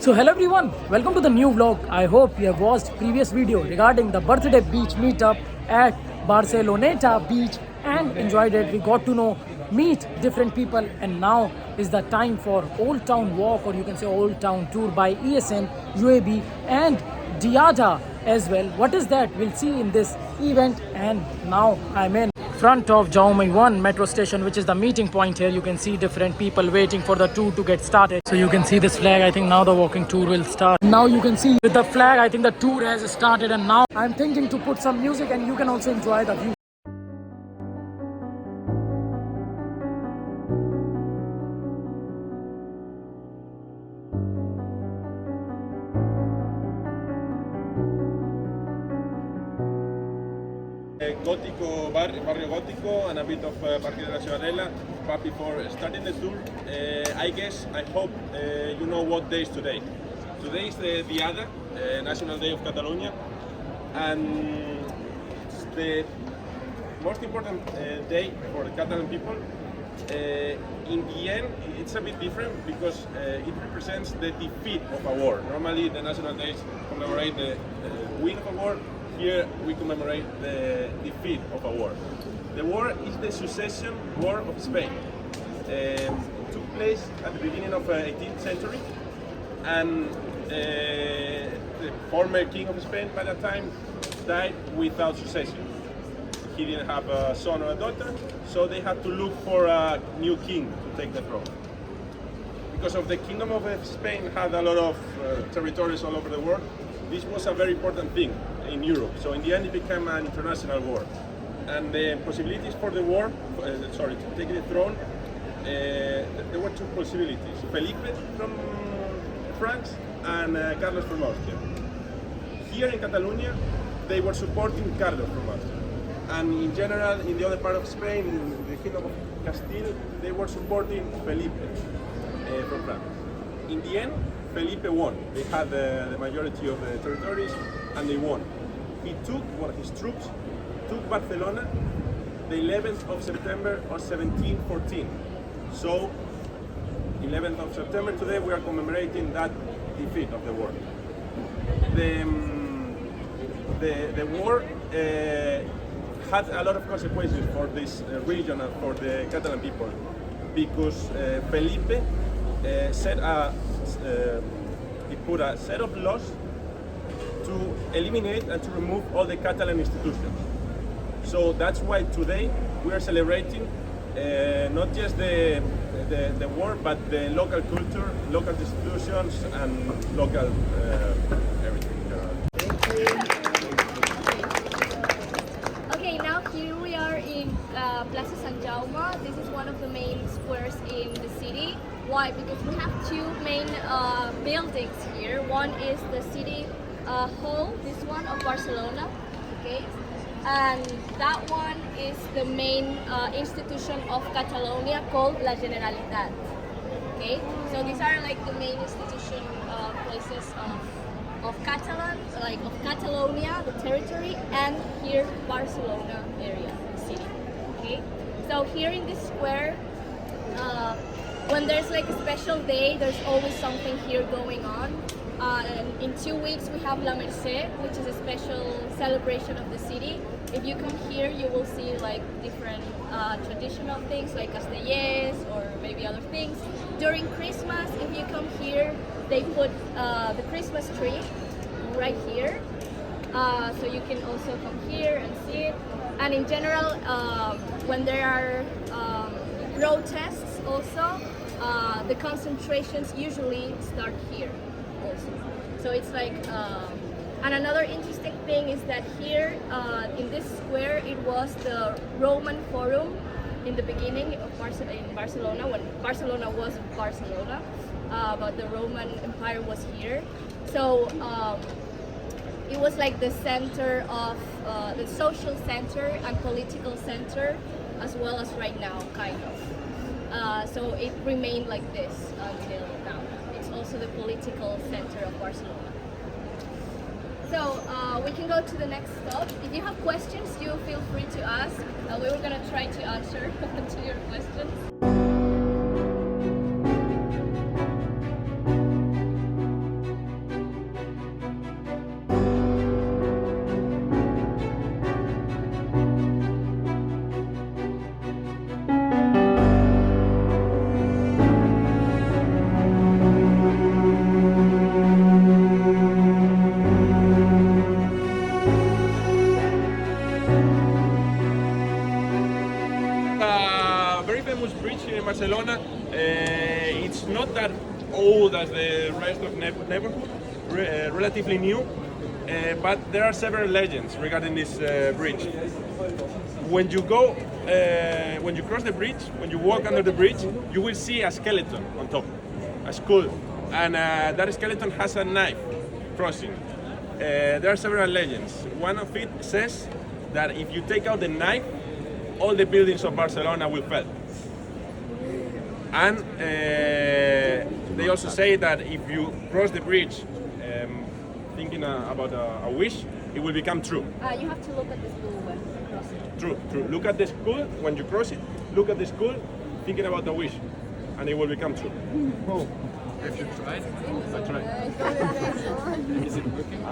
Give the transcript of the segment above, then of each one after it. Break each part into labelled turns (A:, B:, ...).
A: So hello everyone, welcome to the new vlog. I hope you have watched previous video regarding the birthday beach meetup at Barcelona beach and enjoyed it. We got to know, meet different people, and now is the time for Old Town Walk, or you can say Old Town Tour by ESN, UAB and Diada as well. What is that? We'll see in this event. And now I'm in front of Jaume 1 metro station, which is the meeting point here. You can see different people waiting for the tour to get started. So you can see this flag. I think now the walking tour will start. Now you can see with the flag, I think the tour has started, and now I'm thinking to put some music and you can also enjoy the view.
B: Gótico, barrio gótico, and a bit of Parque de la Ciudadela. But before starting the tour, I hope you know what day is today. Today is the Diada, National Day of Catalonia, and it's the most important day for the Catalan people. In the end, it's a bit different because it represents the defeat of a war. Normally, the National Days commemorate the win of a war. Here we commemorate the defeat of a war. The war is the succession war of Spain. It took place at the beginning of the 18th century, and the former king of Spain by that time died without succession. He didn't have a son or a daughter, so they had to look for a new king to take the throne. Because of the Kingdom of Spain had a lot of territories all over the world, this was a very important thing in Europe. So in the end it became an international war. And the possibilities for the war, to take the throne, there were two possibilities. Felipe from France and Carlos from Austria. Here in Catalonia, they were supporting Carlos from Austria. And in general, in the other part of Spain, in the Kingdom of Castile, they were supporting Felipe from France. In the end, Felipe won. They had the majority of the territories and they won. He took, his troops took Barcelona the 11th of September of 1714. So, 11th of September today we are commemorating that defeat of the war. The war had a lot of consequences for this region and for the Catalan people, because Felipe he put a set of laws to eliminate and to remove all the Catalan institutions. So that's why today we are celebrating not just the war, but the local culture, local institutions, and local everything.
C: Okay, now here we are in Plaza San Jaume. This is one of the main squares in the city. Why? Because we have two main buildings here. One is the city hall, this one of Barcelona, okay, and that one is the main institution of Catalonia called La Generalitat. Okay, so these are like the main institution places of Catalan, like of Catalonia, the territory, and here Barcelona area, the city. Okay, so here in this square, when there's like a special day, there's always something here going on. And in 2 weeks we have La Merced, which is a special celebration of the city. If you come here, you will see like different traditional things like castellers or maybe other things. During Christmas, if you come here, they put the Christmas tree right here. So you can also come here and see it. And in general, when there are protests also, the concentrations usually start here also. So it's like, and another interesting thing is that here in this square, it was the Roman Forum in the beginning of in Barcelona, when Barcelona was Barcelona, but the Roman Empire was here. So it was like the center of the social center and political center, as well as right now, kind of. So it remained like this until now. It's also the political center of Barcelona. So we can go to the next stop. If you have questions, you feel free to ask. We were gonna try to answer to your questions.
B: old as the rest of neighborhood, relatively new, but there are several legends regarding this bridge. When you go, when you cross the bridge, when you walk under the bridge, you will see a skeleton on top, a skull, and that skeleton has a knife crossing. There are several legends. One of it says that if you take out the knife, all the buildings of Barcelona will fall. And they also say that if you cross the bridge thinking about a wish, it will become true.
C: You have to look at the school when crossing.
B: True. Look at the school when you cross it. Look at the school thinking about the wish, and it will become true.
D: Oh, have you tried?
B: I tried.
D: Is it working?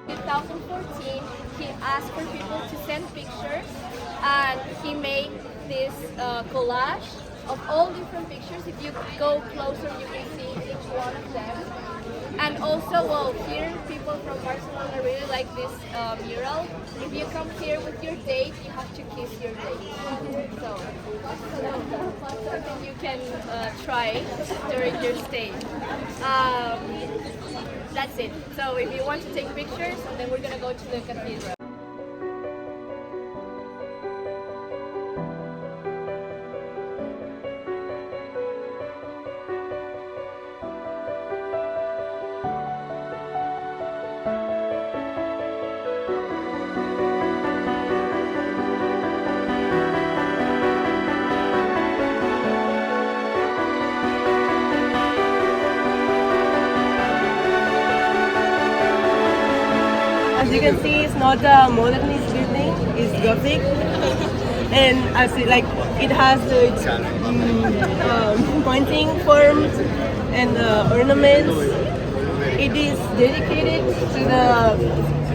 C: In 2014, he asked for people to send pictures, and he made this collage of all different pictures. If you go closer, you can see each one of them. And also, well, here people from Barcelona really like this mural. If you come here with your date, you have to kiss your date. So something you can try during your stay. That's it. So if you want to take pictures, and then we're gonna go to the cathedral.
E: As you can see, it's not a modernist building; it's Gothic, and as it has the pointing form and ornaments. It is dedicated to the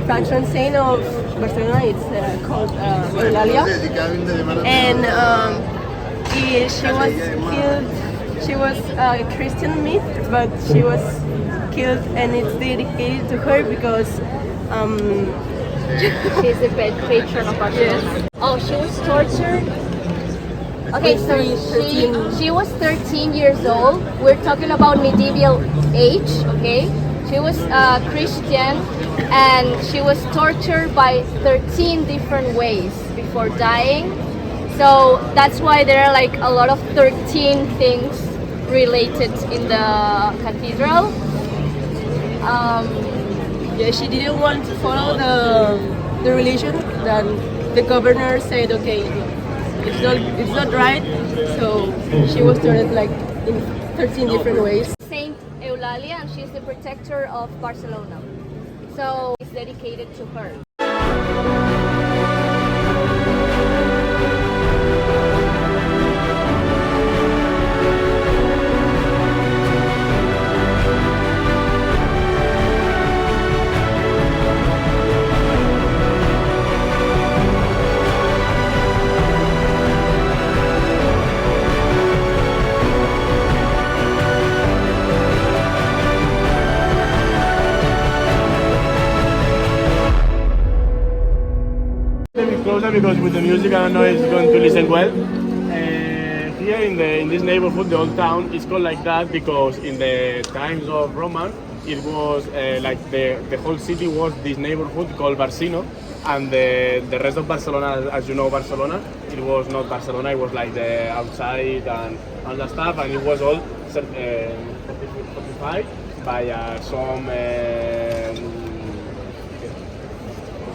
E: patron saint of Barcelona. It's called Eulalia, and she was killed. She was a Christian myth, but she was killed, and it's dedicated to her because.
C: She's the patron of Barcelona. Oh, she was tortured. Okay, so she was 13 years old. We're talking about medieval age, okay? She was Christian, and she was tortured by 13 different ways before dying. So that's why there are like a lot of 13 things related in the cathedral.
E: Yeah, she didn't want to follow the religion. Then the governor said, okay, it's not right. So she was turned like in 13 different ways.
C: Saint Eulalia, and she's the protector of Barcelona. So it's dedicated to her.
F: Closer because with the music I don't know it's going to listen well. here in this neighborhood, the old town is called like that because in the times of Roman, it was like the whole city was this neighborhood called Barcino, and the rest of Barcelona, as you know, Barcelona, it was not Barcelona. It was like the outside and all that stuff, and it was all fortified by some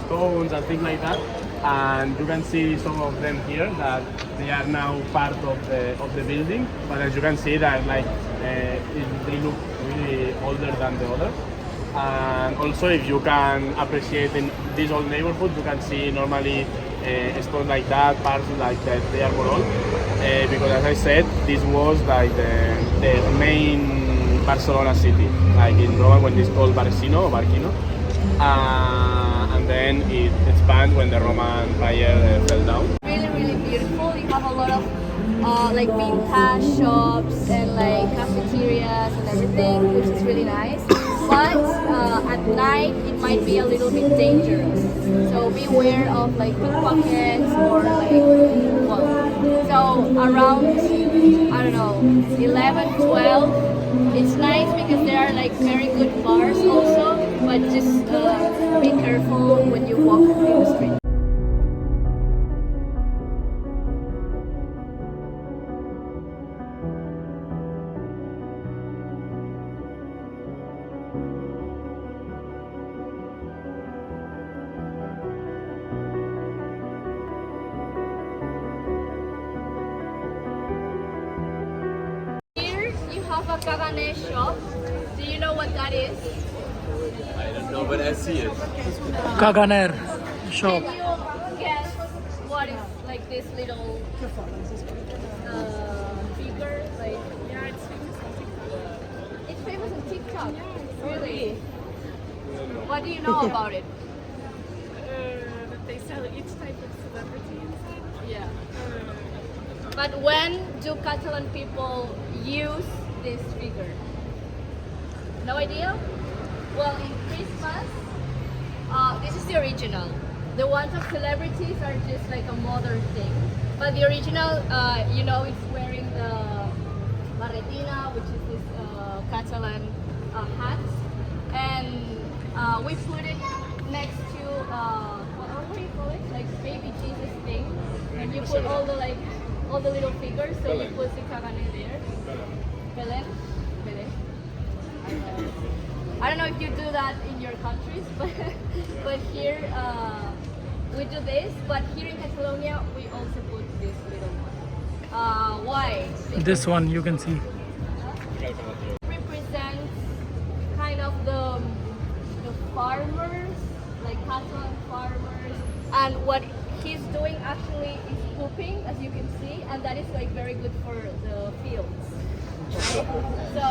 F: stones and things like that. And you can see some of them here that they are now part of the building. But as you can see, that like they look really older than the others. And also, if you can appreciate in this old neighborhood, you can see normally stones like that, parts like that, they are more old. Because as I said, this was like the main Barcelona city, like in Rome when it's called Barcino or Barquino. And then it expanded when the Roman Empire fell down.
C: Really, really beautiful. You have a lot of like vintage shops and like cafeterias and everything, which is really nice. But at night it might be a little bit dangerous. So beware of like pickpockets or like, well, so around, I don't know, 11, 12, it's nice because there are like very good bars also, but just be careful when you walk in the street. Have a Caganer shop. Do you know what that is?
D: I don't know, but I see it.
A: Kaganer shop.
C: Can you guess what is like this little figure? Like, yeah, it's famous on TikTok. It's famous on TikTok. Really? What do you know about it?
G: That they sell each type of celebrity inside.
C: Yeah. But when do Catalan people use this figure? No idea? Well, in Christmas, this is the original. The ones of celebrities are just like a modern thing. But the original, you know, it's wearing the barretina, which is this Catalan hat. And we put it next to, what do you call it? Like baby Jesus thing. And you put all the little figures, so you put the Caganer there. Belen? Belen? I don't know if you do that in your countries, but here we do this. But here in Catalonia, we also put this little one. Why? Because
A: This one you can see.
C: represents kind of the farmers, like Catalan farmers, and what he's doing actually is pooping, as you can see, and that is like very good for the fields. Right? So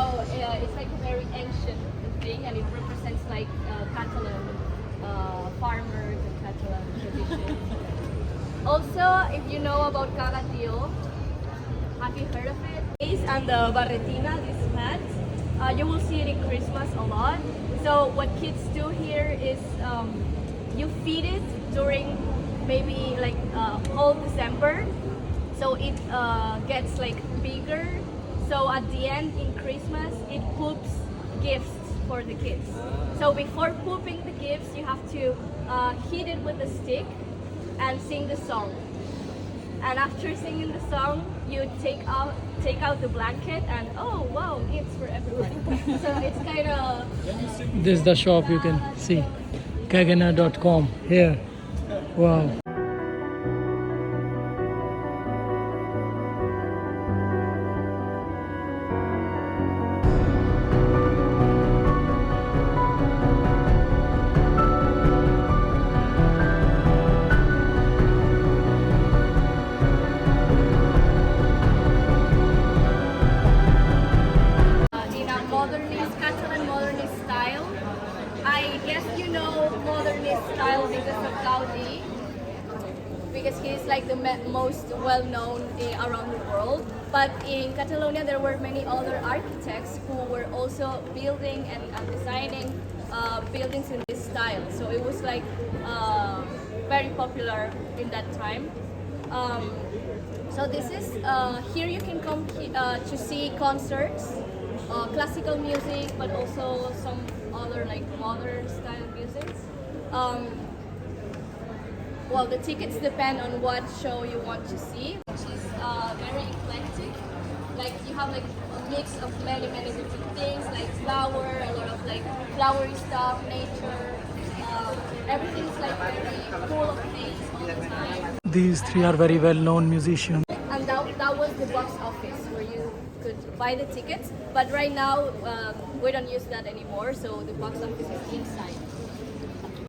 C: it's like a very ancient thing, and it represents like Catalan farmers and Catalan traditions. Also, if you know about Cagatio, have you heard of it? And the barretina, this hat, you will see it in Christmas a lot. So what kids do here is you feed it during maybe like whole December, so it gets like bigger. So at the end in Christmas, it poops gifts for the kids. So before pooping the gifts, you have to hit it with a stick and sing the song. And after singing the song, you take out the blanket and oh wow, gifts for everybody. So it's kind of.
A: This is the shop you can see. Kaganer.com here. Wow.
C: In a modernist, Catalan modernist style. I guess you know modernist style because of Gaudi, because he's like the most well-known around the world. But in Catalonia, there were many other architects who were also building and designing buildings in this style. So it was like very popular in that time. So this is here you can come to see concerts, classical music, but also some other like modern style music. Well, the tickets depend on what show you want to see, which is very eclectic. Like you have like a mix of many different things, like flower, a lot of like flowery stuff, nature. Everything's like very full of things all the time.
A: These three are very well-known musicians.
C: And that was the box office where you could buy the tickets. But right now we don't use that anymore, so the box office is inside.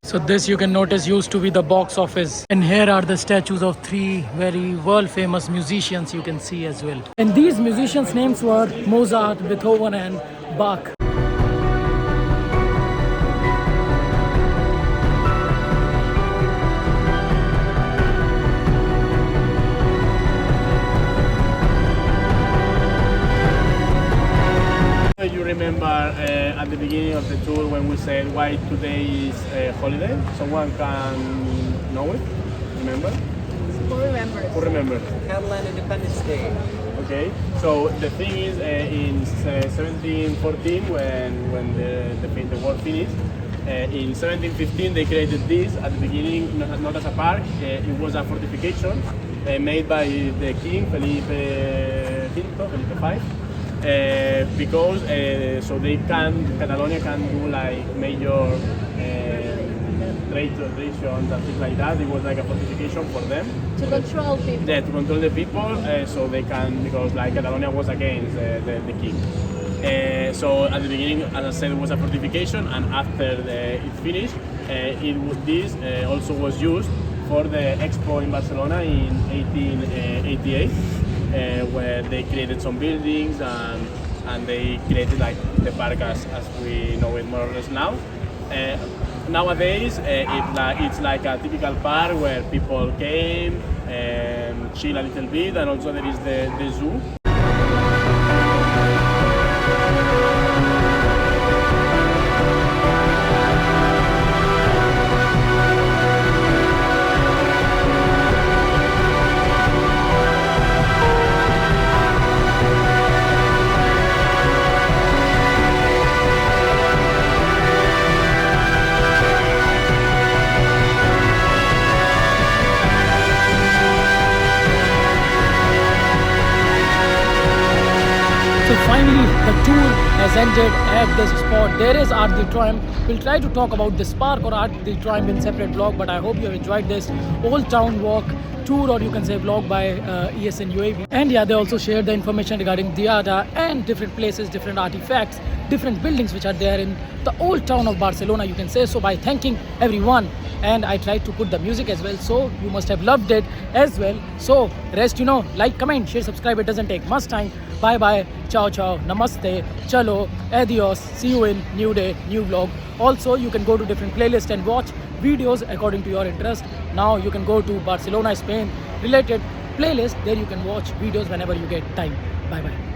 A: So this you can notice used to be the box office. And here are the statues of three very world famous musicians you can see as well. And these musicians' names were Mozart, Beethoven and Bach.
F: You remember at the beginning of the tour when we said why today is a holiday? Someone can know it? Remember?
C: Who remembers?
F: Who remembers?
D: Catalan Independence Day.
F: Okay, so the thing is, in 1714, when the war finished, in 1715 they created this at the beginning, not as a park. It was a fortification made by the king Felipe V. Because so Catalonia can do like major trade transactions and things like that. It was like a fortification for them.
C: To control people.
F: Yeah, to control the people, so they can, because like Catalonia was against the king. So at the beginning, as I said, it was a fortification, and after it finished, this also was used for the Expo in Barcelona in 1888. Where they created some buildings and they created like the park as we know it more or less now. Nowadays, it's like a typical park where people came and chill a little bit, and also there is the zoo.
A: So finally, the tour has ended at this spot. There is Art de Triumph. We'll try to talk about this park or Art de Triumph in separate vlog, but I hope you have enjoyed this Old Town Walk tour, or you can say vlog by ESN UAB. And yeah, they also shared the information regarding Diada and different places, different artifacts, different buildings which are there in the old town of Barcelona, you can say. So by thanking everyone, and I tried to put the music as well, so you must have loved it as well. So rest, like, comment, share, subscribe. It doesn't take much time. Bye bye, ciao ciao, namaste, chalo, adios. See you in new day, new vlog. Also, you can go to different playlists and watch videos according to your interest. Now you can go to Barcelona, Spain related playlist. There you can watch videos whenever you get time. Bye bye.